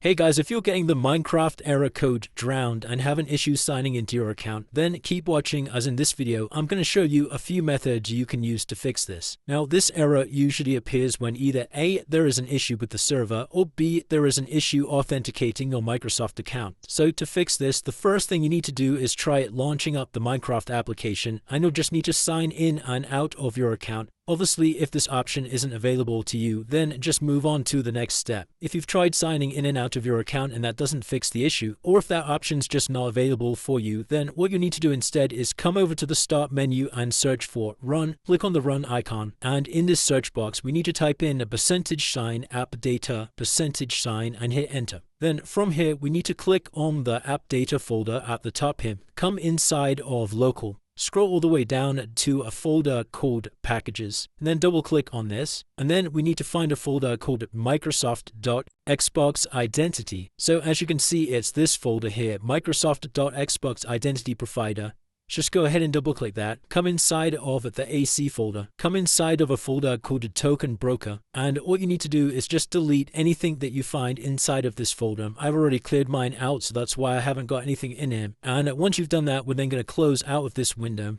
Hey guys, if you're getting the Minecraft error code drowned and having issues signing into your account, then keep watching, as in this video I'm going to show you a few methods you can use to fix this. Now this error usually appears when either A, there is an issue with the server, or B, there is an issue authenticating your Microsoft account. So to fix this, the first thing you need to do is try launching up the Minecraft application, and you'll just need to sign in and out of your account. Obviously, if this option isn't available to you, then just move on to the next step. If you've tried signing in and out of your account and that doesn't fix the issue, or if that option's just not available for you, then what you need to do instead is come over to the start menu and search for run. Click on the run icon, and in this search box we need to type in a %, app data, %, and hit enter. Then from here we need to click on the app data folder at the top here. Come inside of local. Scroll all the way down to a folder called packages, and then double click on this, and then we need to find a folder called Microsoft.Xbox Identity. So as you can see, it's this folder here, Microsoft.Xbox Identity Provider. Just go ahead and double click that, come inside of the AC folder, come inside of a folder called Token Broker, and all you need to do is just delete anything that you find inside of this folder. I've already cleared mine out, so that's why I haven't got anything in here. And once you've done that, we're then going to close out of this window.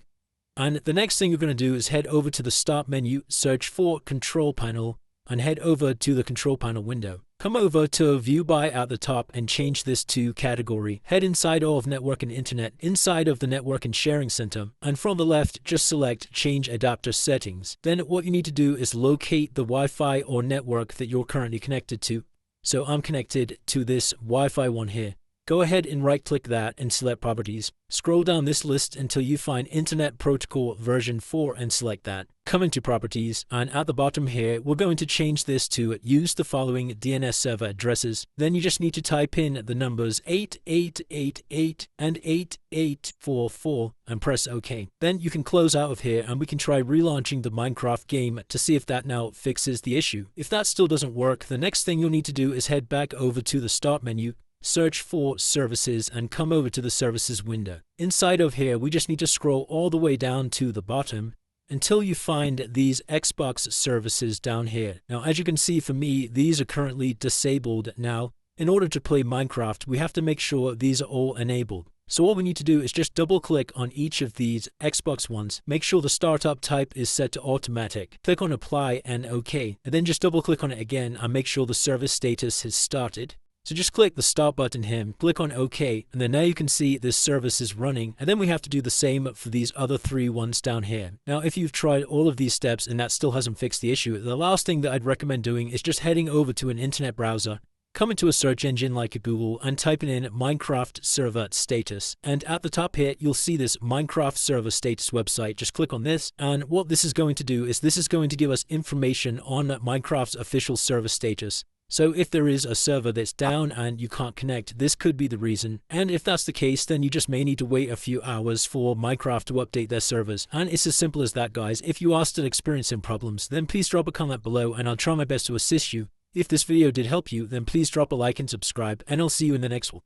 And the next thing you're going to do is head over to the start menu, search for Control Panel, and head over to the Control Panel window. Come over to View By at the top and change this to Category. Head inside of Network and Internet, inside of the Network and Sharing Center, and from the left, just select Change Adapter Settings. Then what you need to do is locate the Wi-Fi or network that you're currently connected to. So I'm connected to this Wi-Fi one here. Go ahead and right-click that and select Properties. Scroll down this list until you find Internet Protocol version 4 and select that. Come into Properties, and at the bottom here, we're going to change this to use the following DNS server addresses. Then you just need to type in the numbers 8888 and 8844 and press OK. Then you can close out of here and we can try relaunching the Minecraft game to see if that now fixes the issue. If that still doesn't work, the next thing you'll need to do is head back over to the Start menu, search for Services, and come over to the Services window. Inside of here, we just need to scroll all the way down to the bottom until you find these Xbox services down here. Now, as you can see, for me, these are currently disabled. Now, in order to play Minecraft, we have to make sure these are all enabled. So what we need to do is just double click on each of these Xbox ones, make sure the startup type is set to automatic, click on Apply and OK, and then just double click on it again and make sure the service status has started. So just click the start button here, click on OK, and then now you can see this service is running, and then we have to do the same for these other 3 ones down here. Now if you've tried all of these steps and that still hasn't fixed the issue, the last thing that I'd recommend doing is just heading over to an internet browser, come into a search engine like Google and typing in Minecraft server status, and at the top here you'll see this Minecraft server status website. Just click on this, and what this is going to do is this is going to give us information on Minecraft's official server status. So if there is a server that's down and you can't connect, this could be the reason. And if that's the case, then you just may need to wait a few hours for Minecraft to update their servers. And it's as simple as that, guys. If you are still experiencing problems, then please drop a comment below and I'll try my best to assist you. If this video did help you, then please drop a like and subscribe, and I'll see you in the next one.